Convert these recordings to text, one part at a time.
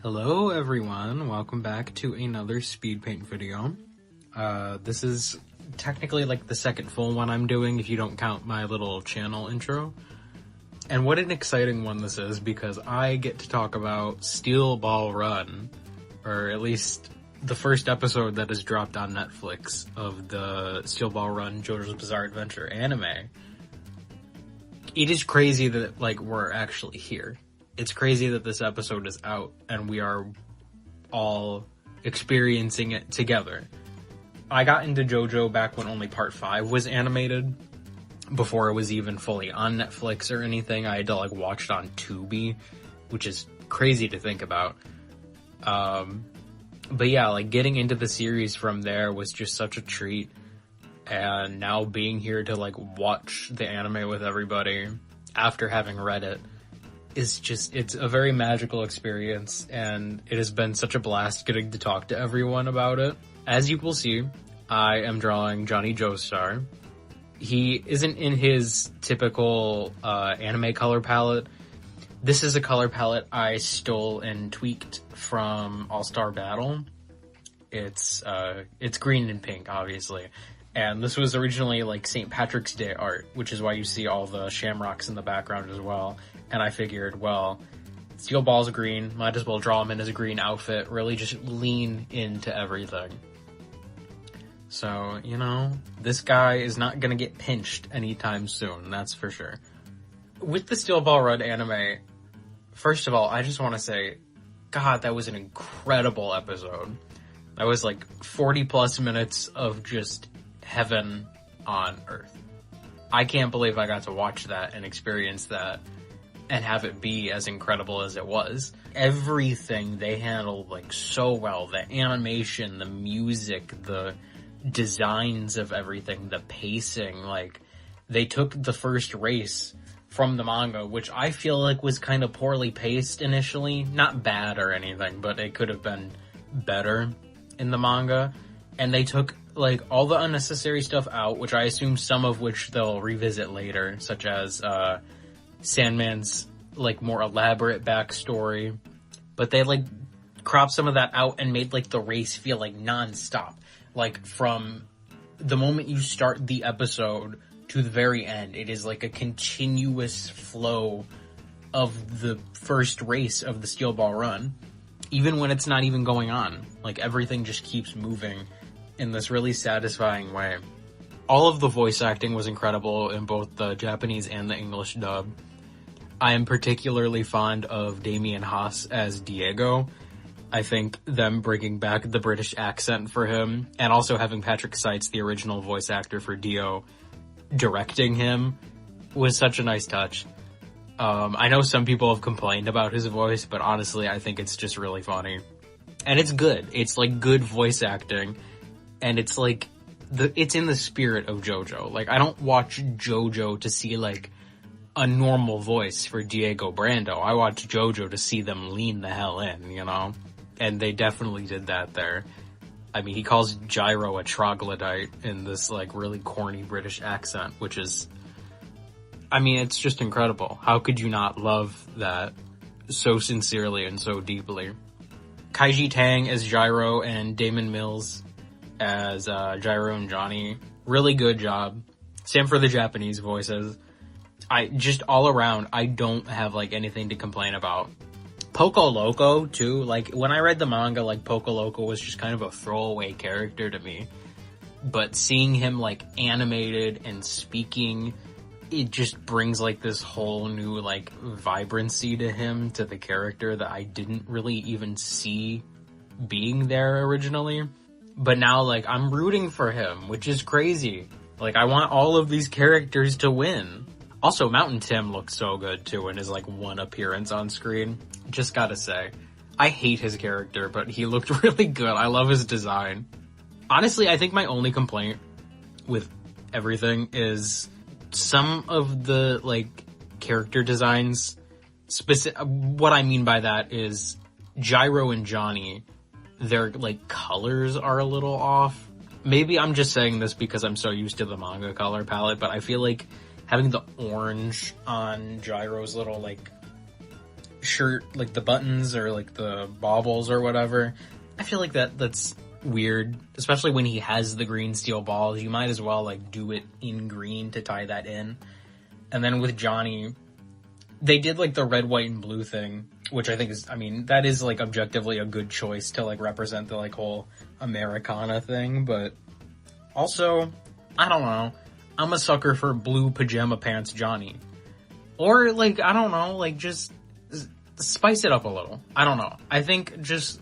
Hello everyone, welcome back to another Speedpaint video. This is technically like the second full one I'm doing if you don't count my little channel intro. And what an exciting one this is because I get to talk about Steel Ball Run, or at least the first episode that is dropped on Netflix of the Steel Ball Run JoJo's Bizarre Adventure anime. It is crazy that we're actually here. It's crazy that this episode is out and we are all experiencing it together. I got into JoJo back when only part 5 was animated, before it was even fully on Netflix or anything. I had to watch it on Tubi, which is crazy to think about. But yeah, getting into the series from there was just such a treat. And now being here to watch the anime with everybody after having read it is just, it's a very magical experience, and it has been such a blast getting to talk to everyone about it. As you will see, I am drawing Johnny Joestar. He isn't in his typical anime color palette. This is a color palette I stole and tweaked from All-Star Battle. It's green and pink, obviously. And this was originally St. Patrick's Day art, which is why you see all the shamrocks in the background as well. And I figured, well, Steel Ball's green, might as well draw him in his green outfit, really just lean into everything. So, this guy is not gonna get pinched anytime soon, that's for sure. With the Steel Ball Run anime, first of all, I just want to say, God, that was an incredible episode. That was 40 plus minutes of just heaven on earth. I can't believe I got to watch that and experience that and have it be as incredible as it was. Everything they handled so well. The animation, the music, the designs of everything, the pacing. They took the first race from the manga, which I feel was kind of poorly paced initially. Not bad or anything, but it could have been better in the manga. And they took all the unnecessary stuff out, which I assume some of which they'll revisit later, such as Sandman's more elaborate backstory, but they cropped some of that out and made the race feel non-stop. From the moment you start the episode to the very end, it is a continuous flow of the first race of the Steel Ball Run, even when it's not even going on. Everything just keeps moving in this really satisfying way. All of the voice acting was incredible in both the Japanese and the English dub. I am particularly fond of Damien Haas as Diego. I think them bringing back the British accent for him, and also having Patrick Seitz, the original voice actor for Dio, directing him, was such a nice touch. I know some people have complained about his voice, but honestly, I think it's just really funny. And it's good. It's good voice acting, and it's it's in the spirit of JoJo. I don't watch JoJo to see a normal voice for Diego Brando. I watch JoJo to see them lean the hell in, And they definitely did that there. I mean, he calls Gyro a troglodyte in this really corny British accent, which is, it's just incredible. How could you not love that so sincerely and so deeply? Kaiji Tang as Gyro and Damon Mills as Gyro and Johnny. Really good job. Same for the Japanese voices. All around, I don't have anything to complain about. Poco Loco too, when I read the manga, Poco Loco was just kind of a throwaway character to me. But seeing him animated and speaking, it just brings this whole new vibrancy to him, to the character that I didn't really even see being there originally. But now I'm rooting for him, which is crazy. I want all of these characters to win. Also, Mountain Tim looks so good too in his one appearance on screen. Just gotta say, I hate his character, but he looked really good. I love his design. Honestly, I think my only complaint with everything is some of the character designs. What I mean by that is Gyro and Johnny, their colors are a little off. Maybe I'm just saying this because I'm so used to the manga color palette, but I feel having the orange on Gyro's little shirt, like the buttons or like the baubles or whatever. I feel like that's weird, especially when he has the green steel balls. You might as well like do it in green to tie that in. And then with Johnny, they did like the red, white, and blue thing, which I think is, I mean, that is like objectively a good choice to like represent the like whole Americana thing, but also, I don't know, I'm a sucker for blue pajama pants Johnny. Or like, I don't know, like just spice it up a little. I don't know. I think just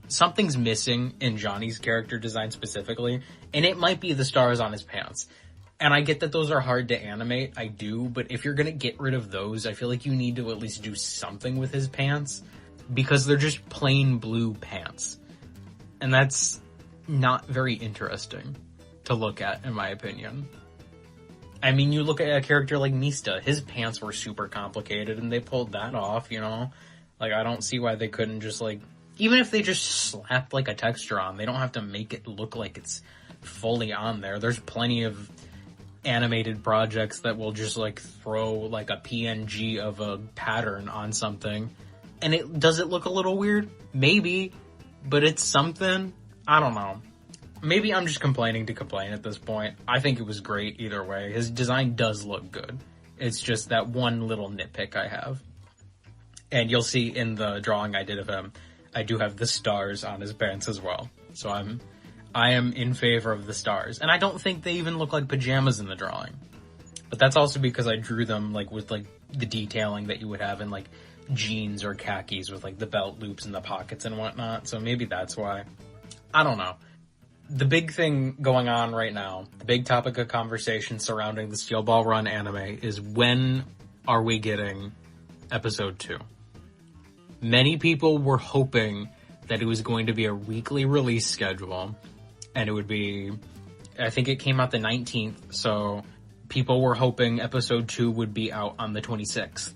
something's missing in Johnny's character design specifically, and it might be the stars on his pants. And I get that those are hard to animate, I do, but if you're gonna get rid of those, I feel like you need to at least do something with his pants, because they're just plain blue pants. And that's not very interesting to look at, in my opinion. I mean, you look at a character like Mista, his pants were super complicated, and they pulled that off, you know? Like, I don't see why they couldn't just, like, even if they just slapped, like, a texture on, they don't have to make it look like it's fully on there. There's plenty of animated projects that will just like throw like a PNG of a pattern on something, and does it look a little weird? Maybe, but it's something. I don't know. Maybe I'm just complaining to complain at this point. I think it was great either way. His design does look good. It's just that one little nitpick I have. And you'll see in the drawing I did of him, I do have the stars on his pants as well. So I am in favor of the stars. And I don't think they even look like pajamas in the drawing. But that's also because I drew them like with like the detailing that you would have in like jeans or khakis with like the belt loops and the pockets and whatnot. So maybe that's why. I don't know. The big thing going on right now, the big topic of conversation surrounding the Steel Ball Run anime is when are we getting episode 2? Many people were hoping that it was going to be a weekly release schedule. And it would be, I think it came out the 19th, so people were hoping episode 2 would be out on the 26th.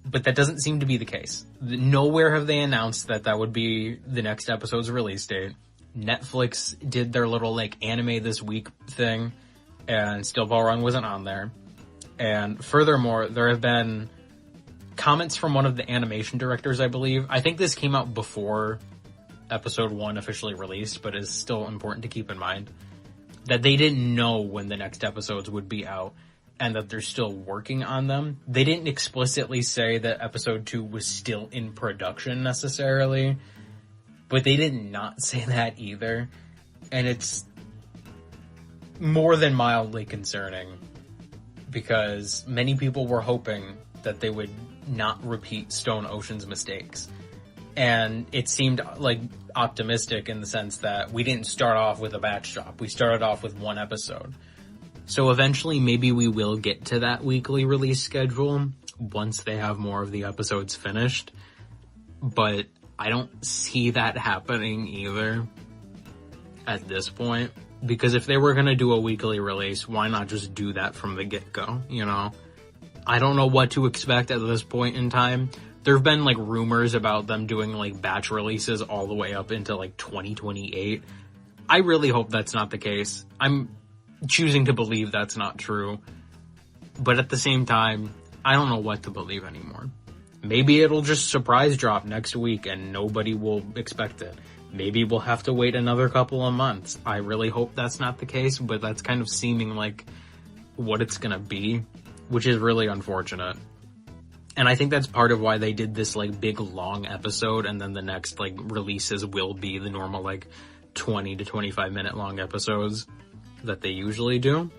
But that doesn't seem to be the case. Nowhere have they announced that that would be the next episode's release date. Netflix did their little, like, anime this week thing, and Steel Ball Run wasn't on there. And furthermore, there have been comments from one of the animation directors, I believe. I think this came out before episode 1 officially released, but is still important to keep in mind, that they didn't know when the next episodes would be out, and that they're still working on them. They didn't explicitly say that episode 2 was still in production necessarily, but they did not say that either, and it's more than mildly concerning, because many people were hoping that they would not repeat Stone Ocean's mistakes. And it seemed like optimistic in the sense that we didn't start off with a batch drop. We started off with one episode. So eventually maybe we will get to that weekly release schedule once they have more of the episodes finished. But I don't see that happening either at this point. Because if they were going to do a weekly release, why not just do that from the get-go, you know? I don't know what to expect at this point in time. There have been, like, rumors about them doing, like, batch releases all the way up into, like, 2028. I really hope that's not the case. I'm choosing to believe that's not true. But at the same time, I don't know what to believe anymore. Maybe it'll just surprise drop next week and nobody will expect it. Maybe we'll have to wait another couple of months. I really hope that's not the case, but that's kind of seeming like what it's gonna be, which is really unfortunate. And I think that's part of why they did this, like, big, long episode, and then the next, like, releases will be the normal, like, 20 to 25 minute long episodes that they usually do.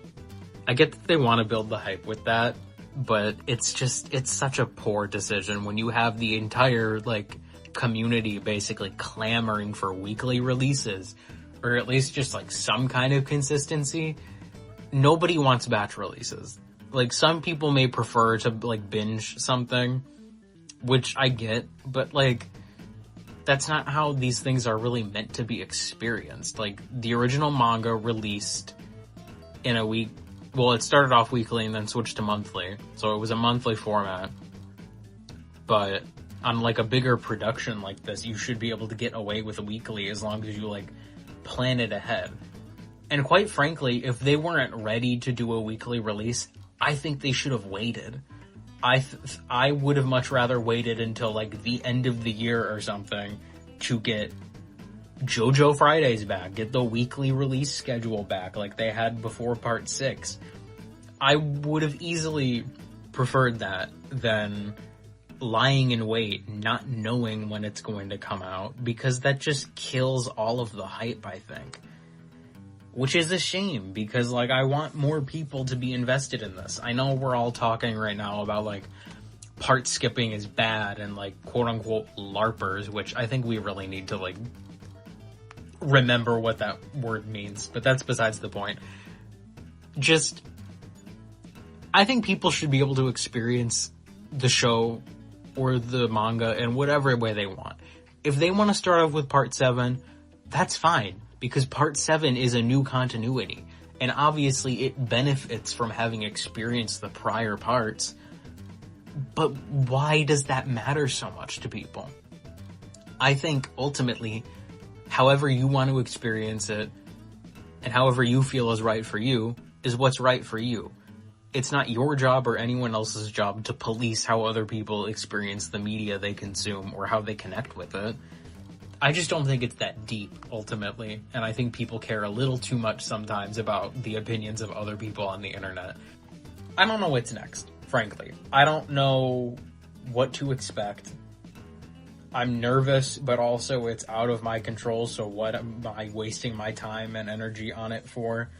I get that they want to build the hype with that, but it's such a poor decision when you have the entire, like, community basically clamoring for weekly releases, or at least just, like, some kind of consistency. Nobody wants batch releases. Like, some people may prefer to, like, binge something, which I get, but, like, that's not how these things are really meant to be experienced. Like, the original manga released in a week, well, it started off weekly and then switched to monthly, so it was a monthly format. But on, like, a bigger production like this, you should be able to get away with a weekly as long as you, like, plan it ahead. And quite frankly, if they weren't ready to do a weekly release, I think they should have waited. I would have much rather waited until like the end of the year or something to get JoJo Fridays back, get the weekly release schedule back like they had before Part 6. I would have easily preferred that than lying in wait, not knowing when it's going to come out, because that just kills all of the hype, I think. Which is a shame, because, like, I want more people to be invested in this. I know we're all talking right now about, like, part skipping is bad and, like, quote-unquote LARPers, which I think we really need to, like, remember what that word means, but that's besides the point. Just, I think people should be able to experience the show or the manga in whatever way they want. If they want to start off with Part 7, that's fine, because Part 7 is a new continuity, and obviously it benefits from having experienced the prior parts, but why does that matter so much to people? I think, ultimately, however you want to experience it, and however you feel is right for you, is what's right for you. It's not your job or anyone else's job to police how other people experience the media they consume or how they connect with it. I just don't think it's that deep, ultimately, and I think people care a little too much sometimes about the opinions of other people on the internet. I don't know what's next, frankly. I don't know what to expect. I'm nervous, but also it's out of my control, so what am I wasting my time and energy on it for?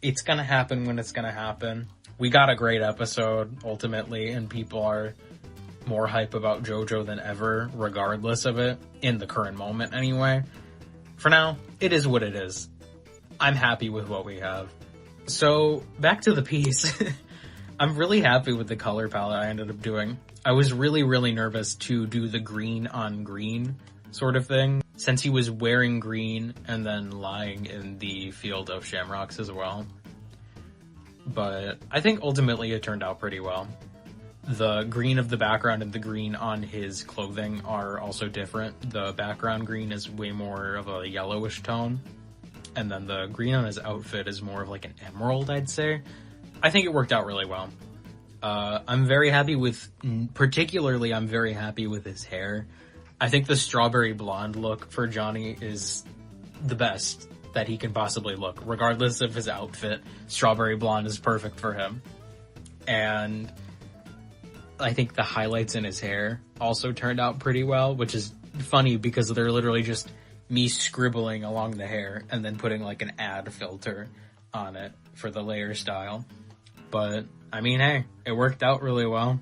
It's gonna happen when it's gonna happen. We got a great episode, ultimately, and people are more hype about JoJo than ever, regardless of it, in the current moment anyway. For now, it is what it is. I'm happy with what we have. So, back to the piece. I'm really happy with the color palette I ended up doing. I was really, really nervous to do the green on green sort of thing, since he was wearing green and then lying in the field of shamrocks as well. But I think ultimately it turned out pretty well. The green of the background and the green on his clothing are also different. The background green is way more of a yellowish tone, and then the green on his outfit is more of like an emerald, I'd say. I think it worked out really well. I'm very happy with, particularly I'm very happy with his hair. I think the strawberry blonde look for Johnny is the best that he can possibly look, regardless of his outfit. Strawberry blonde is perfect for him. And I think the highlights in his hair also turned out pretty well, which is funny because they're literally just me scribbling along the hair and then putting like an ad filter on it for the layer style. But, I mean, hey, it worked out really well.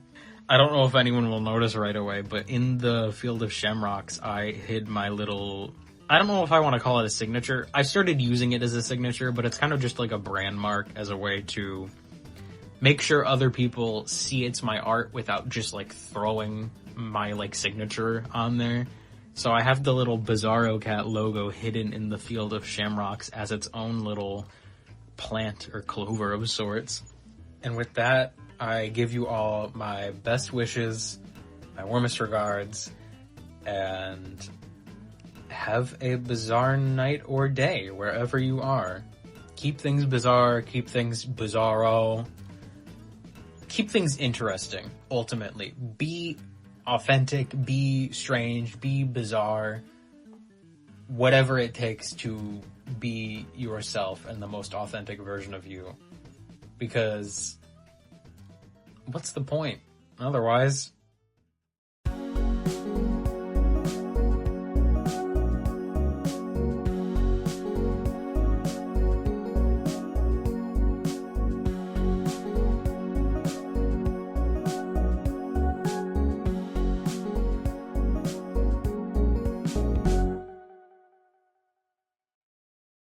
I don't know if anyone will notice right away, but in the field of shamrocks, I hid my little, I don't know if I want to call it a signature. I started using it as a signature, but it's kind of just like a brand mark as a way to make sure other people see it's my art without just like throwing my like signature on there. So I have the little Bizarro Cat logo hidden in the field of shamrocks as its own little plant or clover of sorts. And with that, I give you all my best wishes, my warmest regards, and have a bizarre night or day wherever you are. Keep things bizarre, keep things bizarro, keep things interesting, ultimately. Be authentic, be strange, be bizarre, whatever it takes to be yourself and the most authentic version of you. Because what's the point? Otherwise,